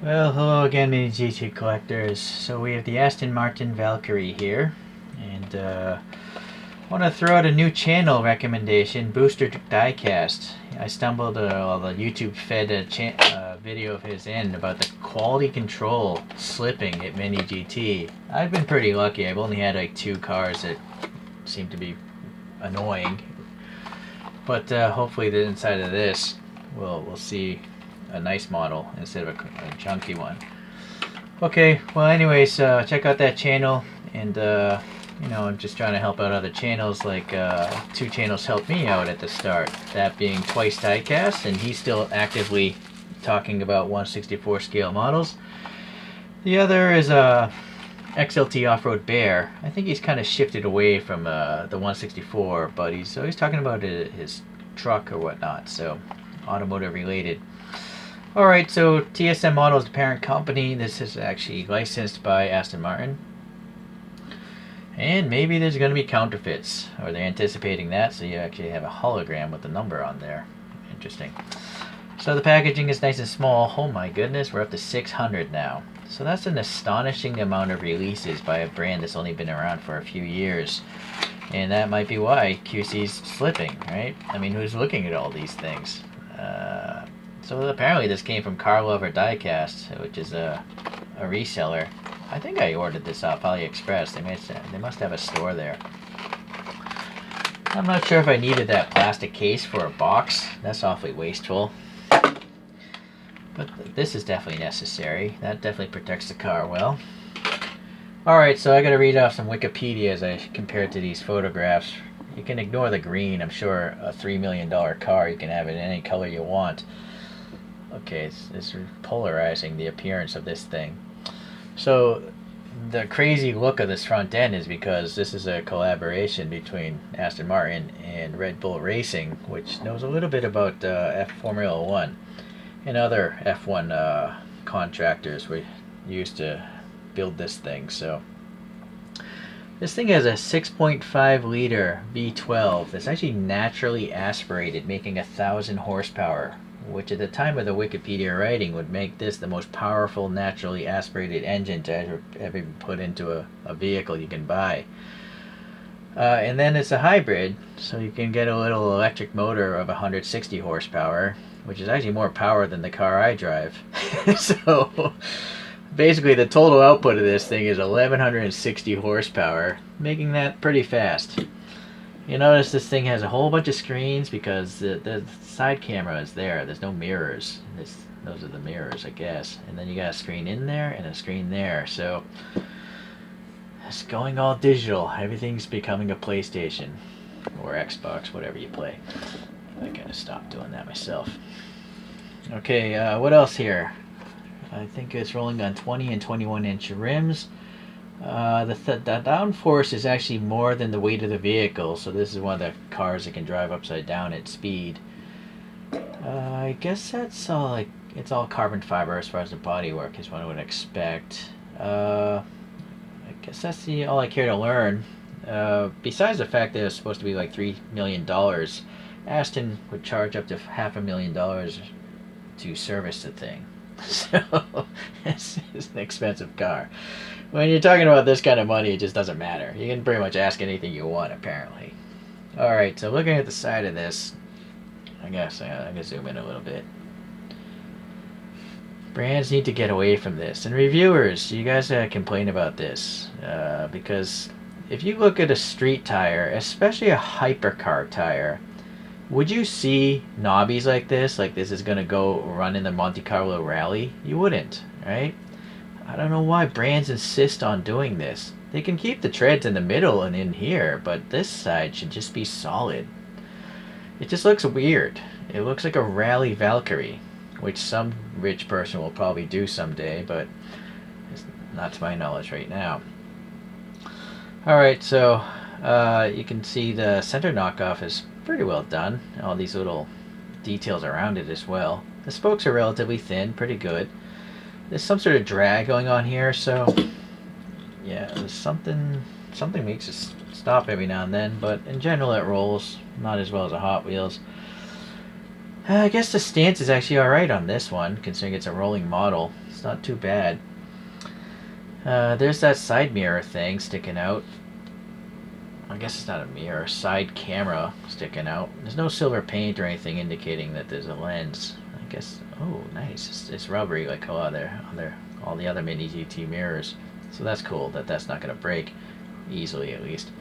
Well, hello again, MiniGT collectors. So we have the Aston Martin Valkyrie here, and I want to throw out a new channel recommendation, Booster Diecast. I stumbled on the YouTube fed video of his in about the quality control slipping at MiniGT. I've been pretty lucky. I've only had like 2 cars that seem to be annoying, but hopefully the inside of this we'll see a nice model instead of a junky one. Okay, well anyways, check out that channel, and I'm just trying to help out other channels. Like 2 channels helped me out at the start, that being Twice Diecast, and he's still actively talking about 1/64 scale models. The other is XLT Off-Road Bear. I think he's kind of shifted away from the 1/64, but he's talking about his truck or whatnot, so automotive related. Alright, so TSM Model is the parent company. This is actually licensed by Aston Martin. And maybe there's going to be counterfeits, or they're anticipating that, so you actually have a hologram with the number on there. Interesting. So the packaging is nice and small. Oh my goodness, we're up to 600 now. So that's an astonishing amount of releases by a brand that's only been around for a few years. And that might be why QC's slipping, right? I mean, who's looking at all these things? So apparently this came from Car Lover Diecast, which is a reseller. I think I ordered this off AliExpress. They must have a store there. I'm not sure if I needed that plastic case for a box. That's awfully wasteful. But this is definitely necessary. That definitely protects the car well. Alright, so I gotta read off some Wikipedia as I compare it to these photographs. You can ignore the green. I'm sure a $3 million car, you can have it in any color you want. Okay, it's polarizing, the appearance of this thing. So the crazy look of this front end is because this is a collaboration between Aston Martin and Red Bull Racing, which knows a little bit about Formula 1 and other F1 contractors we used to build this thing. So this thing has a 6.5 liter V12 that's actually naturally aspirated, making 1,000 horsepower, which at the time of the Wikipedia writing would make this the most powerful naturally aspirated engine to ever be put into a vehicle you can buy. And then it's a hybrid, so you can get a little electric motor of 160 horsepower, which is actually more power than the car I drive. So basically the total output of this thing is 1,160 horsepower, making that pretty fast. You notice this thing has a whole bunch of screens because the side camera is there. There's no mirrors. Those are the mirrors, I guess. And then you got a screen in there and a screen there. So it's going all digital. Everything's becoming a PlayStation or Xbox, whatever you play. I gotta stop doing that myself. Okay, what else here? I think it's rolling on 20 and 21-inch rims. The downforce is actually more than the weight of the vehicle, so this is one of the cars that can drive upside down at speed. I guess that's all, like, it's all carbon fiber as far as the bodywork is what I would expect. I guess that's all I care to learn. Besides the fact that it's supposed to be like $3 million, Aston would charge up to $500,000 to service the thing. So it's an expensive car. When you're talking about this kind of money, it just doesn't matter. You can pretty much ask anything you want, apparently. Alright, so looking at the side of this, I guess I can zoom in a little bit. Brands need to get away from this. And reviewers, you guys complain about this. Because if you look at a street tire, especially a hypercar tire, would you see knobbies like this? Like this is going to go run in the Monte Carlo Rally? You wouldn't, right? I don't know why brands insist on doing this. They can keep the treads in the middle and in here, but this side should just be solid. It just looks weird. It looks like a rally Valkyrie, which some rich person will probably do someday, but it's not to my knowledge right now. Alright, so you can see the center knockoff is pretty well done. All these little details around it as well. The spokes are relatively thin, pretty good. There's some sort of drag going on here, so yeah, there's something makes it stop every now and then, but in general it rolls not as well as a Hot Wheels. I guess the stance is actually alright on this one, considering it's a rolling model. It's not too bad. There's that side mirror thing sticking out. I guess it's not a mirror, side camera sticking out. There's no silver paint or anything indicating that there's a lens. I guess, oh nice, it's rubbery like all the other MiniGT mirrors. So that's cool that that's not going to break easily, at least.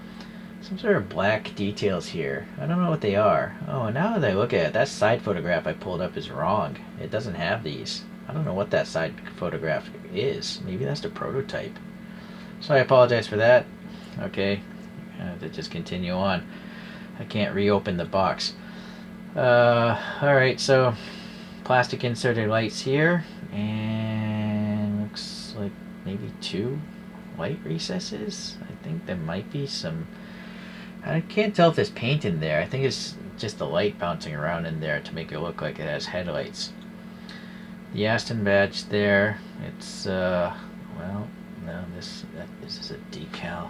Some sort of black details here. I don't know what they are. Oh, now that I look at it, that side photograph I pulled up is wrong. It doesn't have these. I don't know what that side photograph is. Maybe that's the prototype. So I apologize for that. Okay, I have to just continue on. I can't reopen the box. Alright, so plastic inserted lights here, and looks like maybe 2 light recesses. I think there might be some. I can't tell if there's paint in there. I think it's just the light bouncing around in there to make it look like it has headlights. The Aston badge there. It's well, no, this is a decal.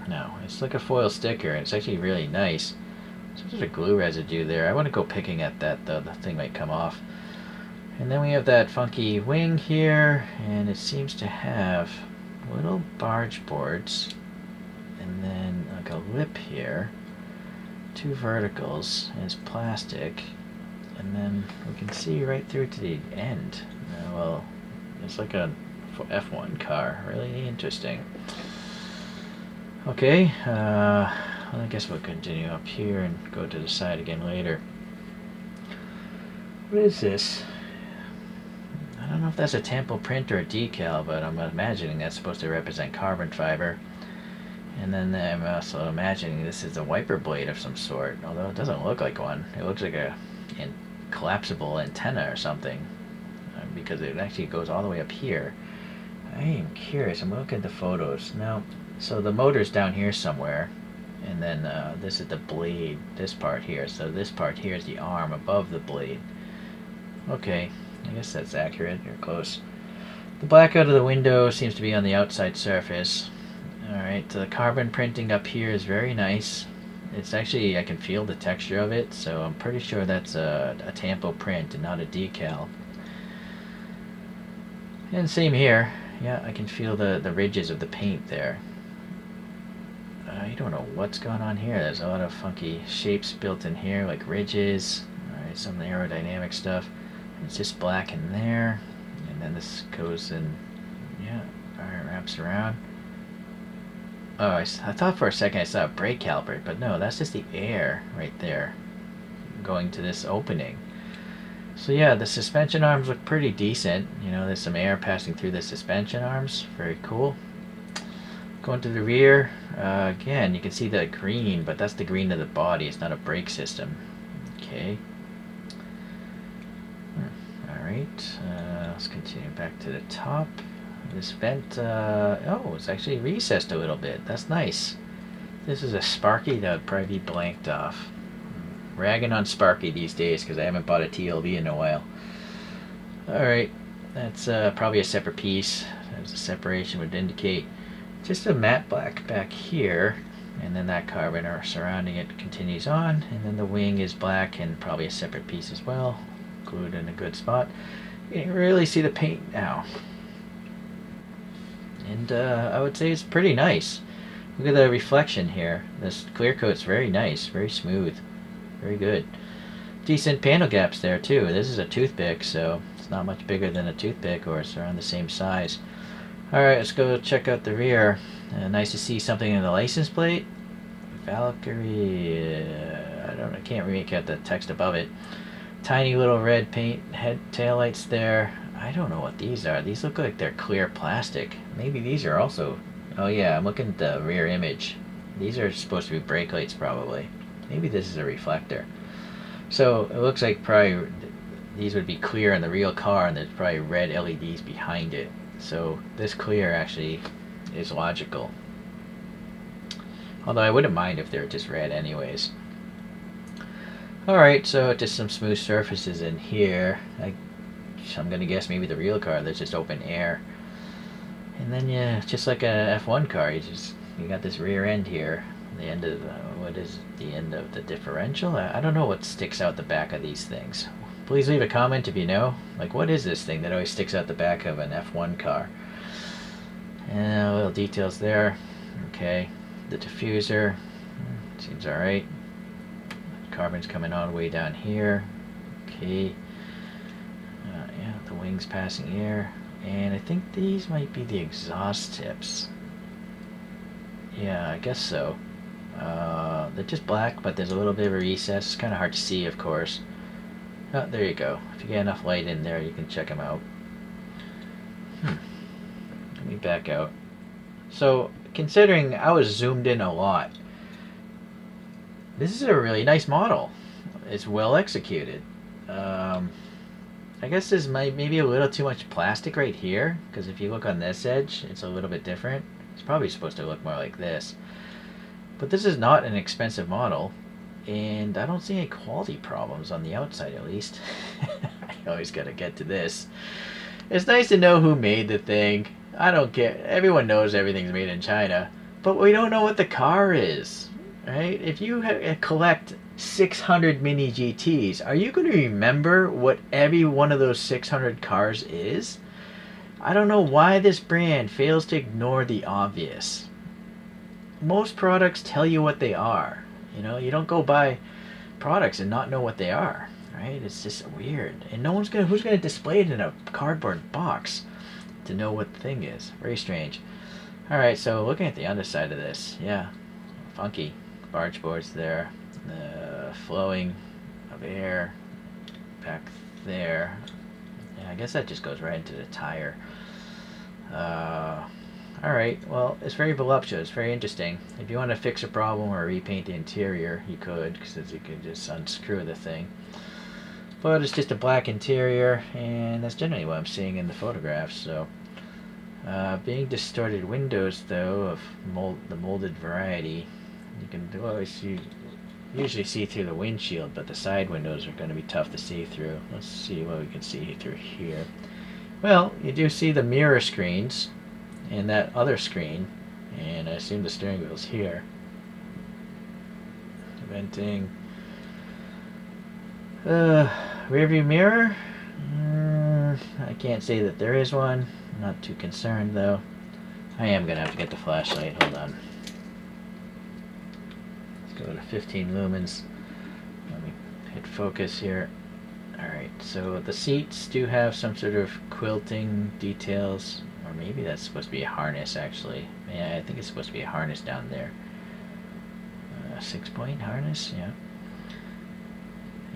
No, it's like a foil sticker, and it's actually really nice. So there's a glue residue there. I want to go picking at that though. The thing might come off. And then we have that funky wing here, and it seems to have little barge boards, and then like a lip here, 2 verticals, and it's plastic, and then we can see right through to the end. Well, it's like a F1 car. Really interesting. Okay, well, I guess we'll continue up here and go to the side again later. What is this? I don't know if that's a temple print or a decal, but I'm imagining that's supposed to represent carbon fiber. And then I'm also imagining this is a wiper blade of some sort, although it doesn't look like one. It looks like a collapsible antenna or something, because it actually goes all the way up here. I am curious. I'm looking at the photos now. So the motor's down here somewhere, and then this is the blade, this part here. So this part here is the arm above the blade. Okay, I guess that's accurate. You're close. The black out of the window seems to be on the outside surface. Alright, so the carbon printing up here is very nice. It's actually, I can feel the texture of it, so I'm pretty sure that's a tampo print and not a decal. And same here. Yeah, I can feel the ridges of the paint there. I don't know what's going on here. There's a lot of funky shapes built in here, like ridges. Alright, some aerodynamic stuff. It's just black in there, and then this goes in, yeah, alright, wraps around. Oh, I thought for a second I saw a brake caliper, but no, that's just the air right there going to this opening. So yeah, the suspension arms look pretty decent. You know, there's some air passing through the suspension arms. Very cool. Going to the rear, again, you can see the green, but that's the green of the body. It's not a brake system. Okay. Alright, let's continue back to the top. This vent, oh, it's actually recessed a little bit. That's nice. This is a Sparky that would probably be blanked off. Ragging on Sparky these days because I haven't bought a TLV in a while. Alright, that's probably a separate piece, as the separation would indicate. Just a matte black back here, and then that carbon surrounding it continues on, and then the wing is black and probably a separate piece as well, glued in a good spot. You can really see the paint now. And I would say it's pretty nice. Look at the reflection here. This clear coat's very nice, very smooth, very good. Decent panel gaps there too. This is a toothpick, so it's not much bigger than a toothpick, or it's around the same size. Alright, let's go check out the rear. Nice to see something in the license plate. Valkyrie, I can't really make out the text above it. Tiny little red paint taillights there. I don't know what these are. These look like they're clear plastic. Maybe these are also... Oh yeah, I'm looking at the rear image. These are supposed to be brake lights probably. Maybe this is a reflector. So it looks like probably these would be clear in the real car, and there's probably red LEDs behind it. So this clear actually is logical. Although I wouldn't mind if they were just red anyways. Alright, so just some smooth surfaces in here. I'm gonna guess maybe the real car, there's just open air. And then yeah, just like a F1 car, you got this rear end here. The end of the, what is the end of the differential? I don't know what sticks out the back of these things. Please leave a comment if you know. Like, what is this thing that always sticks out the back of an F1 car? And little details there. Okay, the diffuser seems alright. Carbon's coming all the way down here. Okay. Yeah, the wings passing air. And I think these might be the exhaust tips. Yeah, I guess so. They're just black, but there's a little bit of a recess. It's kind of hard to see, of course. Oh, there you go. If you get enough light in there, you can check them out. Let me back out. So, considering I was zoomed in a lot, this is a really nice model. It's well executed. I guess there's maybe a little too much plastic right here, because if you look on this edge, it's a little bit different. It's probably supposed to look more like this. But this is not an expensive model, and I don't see any quality problems on the outside, at least. I always gotta get to this. It's nice to know who made the thing. I don't care. Everyone knows everything's made in China, but we don't know what the car is, right? If you collect 600 Mini GTs, are you going to remember what every one of those 600 cars is? I don't know why this brand fails to ignore the obvious. Most products tell you what they are. You know, you don't go buy products and not know what they are, right? It's just weird. And no one's who's gonna display it in a cardboard box to know what the thing is? Very strange. Alright, so looking at the underside of this, yeah, funky. Barge boards there. The flowing of air back there. Yeah, I guess that just goes right into the tire. Alright, well, it's very voluptuous, very interesting. If you want to fix a problem or repaint the interior, you could, because you could just unscrew the thing. But it's just a black interior, and that's generally what I'm seeing in the photographs. So, being distorted windows, though, of the molded variety, you can usually see through the windshield, but the side windows are going to be tough to see through. Let's see what we can see through here. Well, you do see the mirror screens and that other screen, and I assume the steering wheel's here. Venting. Rear view mirror? I can't say that there is one. I'm not too concerned, though. I am going to have to get the flashlight. Hold on. Let's go to 15 lumens. Let me hit focus here. Alright, so the seats do have some sort of quilting details. Or maybe that's supposed to be a harness, actually. Yeah, I think it's supposed to be a harness down there. 6-point harness, yeah.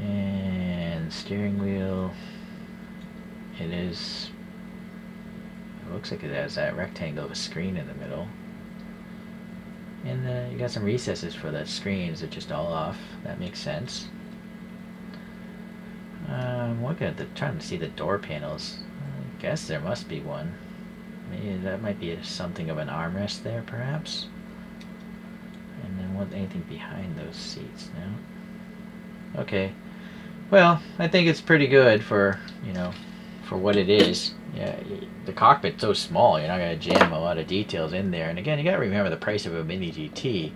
And steering wheel. It looks like it has that rectangle of a screen in the middle. And you got some recesses for the screens. They're just all off. That makes sense. I'm looking at trying to see the door panels. I guess there must be one. Maybe that might be something of an armrest there, perhaps. And then anything behind those seats now. Okay. Well, I think it's pretty good for, for what it is. Yeah, the cockpit's so small, you're not going to jam a lot of details in there. And again, you got to remember the price of a Mini GT.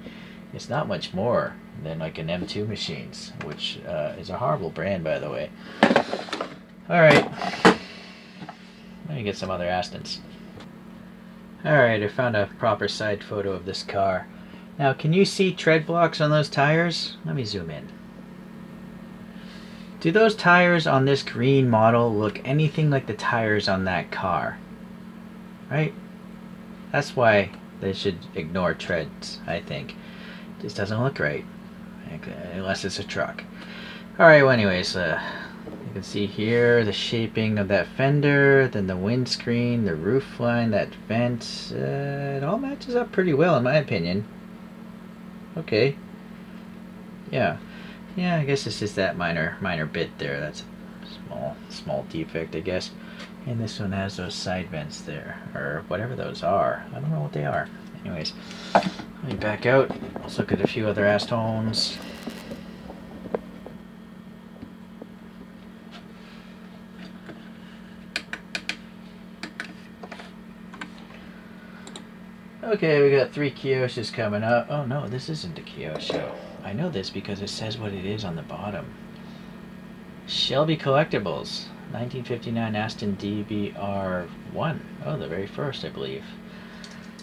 It's not much more than like an M2 machines, which is a horrible brand, by the way. Alright. Let me get some other Astons. Alright, I found a proper side photo of this car. Now, can you see tread blocks on those tires? Let me zoom in. Do those tires on this green model look anything like the tires on that car? Right? That's why they should ignore treads, I think. It just doesn't look right. Unless it's a truck. Alright, well anyways, you can see here the shaping of that fender, then the windscreen, the roof line, that vent. It all matches up pretty well in my opinion. Okay. Yeah. Yeah, I guess it's just that minor bit there. That's a small defect, I guess. And this one has those side vents there, or whatever those are. I don't know what they are. Anyways, let me back out. Let's look at a few other Astons. Okay, we got 3 Kyoshis coming up. Oh no, this isn't a Kyosho. I know this because it says what it is on the bottom. Shelby Collectibles, 1959 Aston DBR1. Oh, the very first, I believe.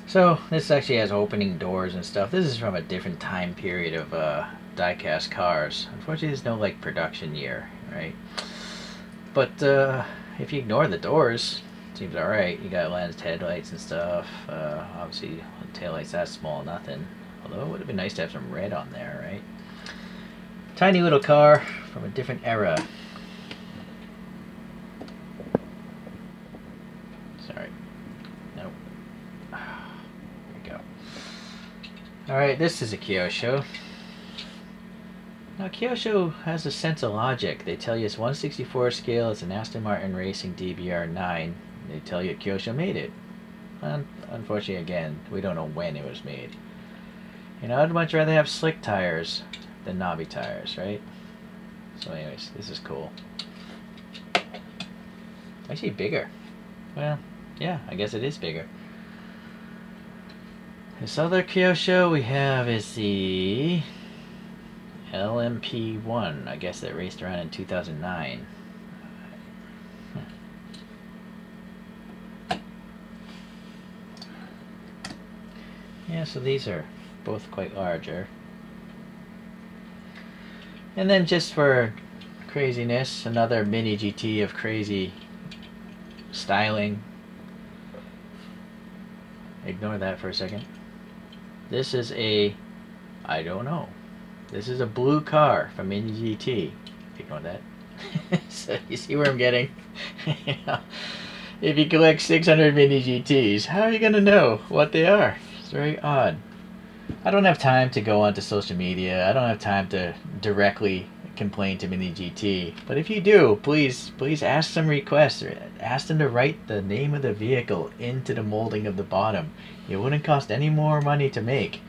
So, this actually has opening doors and stuff. This is from a different time period of diecast cars. Unfortunately, there's no, like, production year, right? But, if you ignore the doors, it seems alright. You got lens headlights and stuff. Obviously, taillights that small, nothing. Although, it would have been nice to have some red on there, right? Tiny little car from a different era. Sorry. Nope. There we go. Alright, this is a Kyosho. Now, Kyosho has a sense of logic. They tell you it's 1/64 scale, it's an Aston Martin Racing DBR9. They tell you Kyosho made it. Unfortunately, again, we don't know when it was made. You know, I'd much rather have slick tires than knobby tires, right? So anyways, this is cool. Actually bigger. Well, yeah, I guess it is bigger. This other Kyosho we have is the LMP1. I guess that raced around in 2009. Yeah, so these are both quite larger. And then just for craziness, another MiniGT of crazy styling. Ignore that for a second. This is a, I don't know. This is a blue car from MiniGT. Ignore that. So you see where I'm getting? Yeah. If you collect 600 MiniGTs, how are you going to know what they are? It's very odd. I don't have time to go onto social media. I don't have time to directly complain to MiniGT. But if you do, please ask some requests. Or ask them to write the name of the vehicle into the molding of the bottom. It wouldn't cost any more money to make.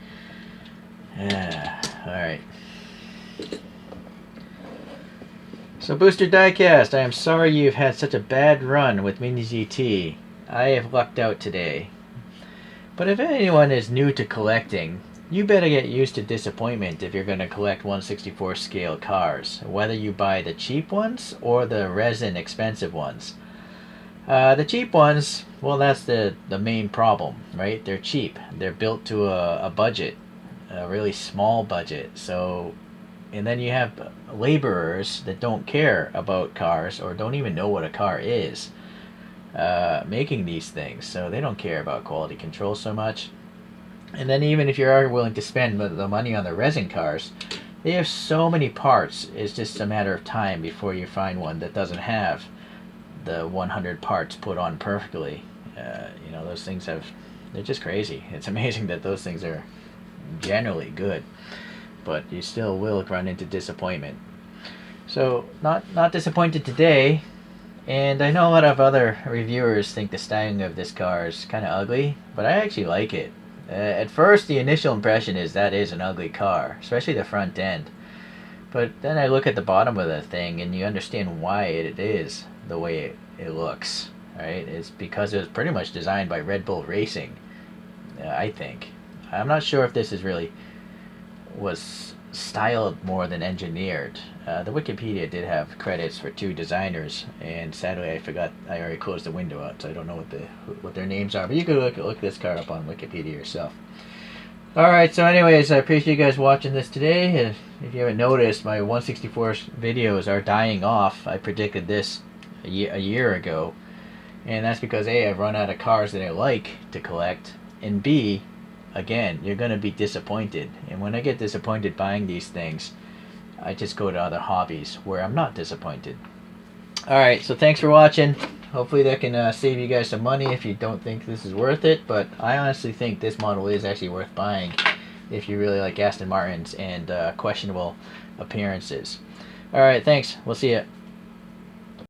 Alright. So Booster Diecast, I am sorry you've had such a bad run with MiniGT. I have lucked out today. But if anyone is new to collecting, you better get used to disappointment if you're going to collect 1/64 scale cars, whether you buy the cheap ones or the resin expensive ones. The cheap ones, well, that's the main problem, right? They're cheap. They're built to a budget, a really small budget. So, and then you have laborers that don't care about cars or don't even know what a car is. Making these things, so they don't care about quality control so much. And then even if you are willing to spend the money on the resin cars, they have so many parts, it's just a matter of time before you find one that doesn't have the 100 parts put on perfectly. You know, those things they're just crazy. It's amazing that those things are generally good, but you still will run into disappointment. So not disappointed today. And I know a lot of other reviewers think the styling of this car is kind of ugly, but I actually like it. At first, the initial impression is that is an ugly car, especially the front end. But then I look at the bottom of the thing, and you understand why it is the way it looks, right? It's because it was pretty much designed by Red Bull Racing, I think. I'm not sure if this is really was styled more than engineered. The Wikipedia did have credits for 2 designers, and sadly I forgot. I already closed the window out, so I don't know what their names are. But you can look this car up on Wikipedia yourself. All right. So, anyways, I appreciate you guys watching this today. If you haven't noticed, my 1/64 videos are dying off. I predicted this a year ago, and that's because A, I've run out of cars that I like to collect, and B, again, you're going to be disappointed. And when I get disappointed buying these things, I just go to other hobbies where I'm not disappointed. Alright, so thanks for watching. Hopefully that can save you guys some money if you don't think this is worth it. But I honestly think this model is actually worth buying if you really like Aston Martins and questionable appearances. Alright, thanks. We'll see ya.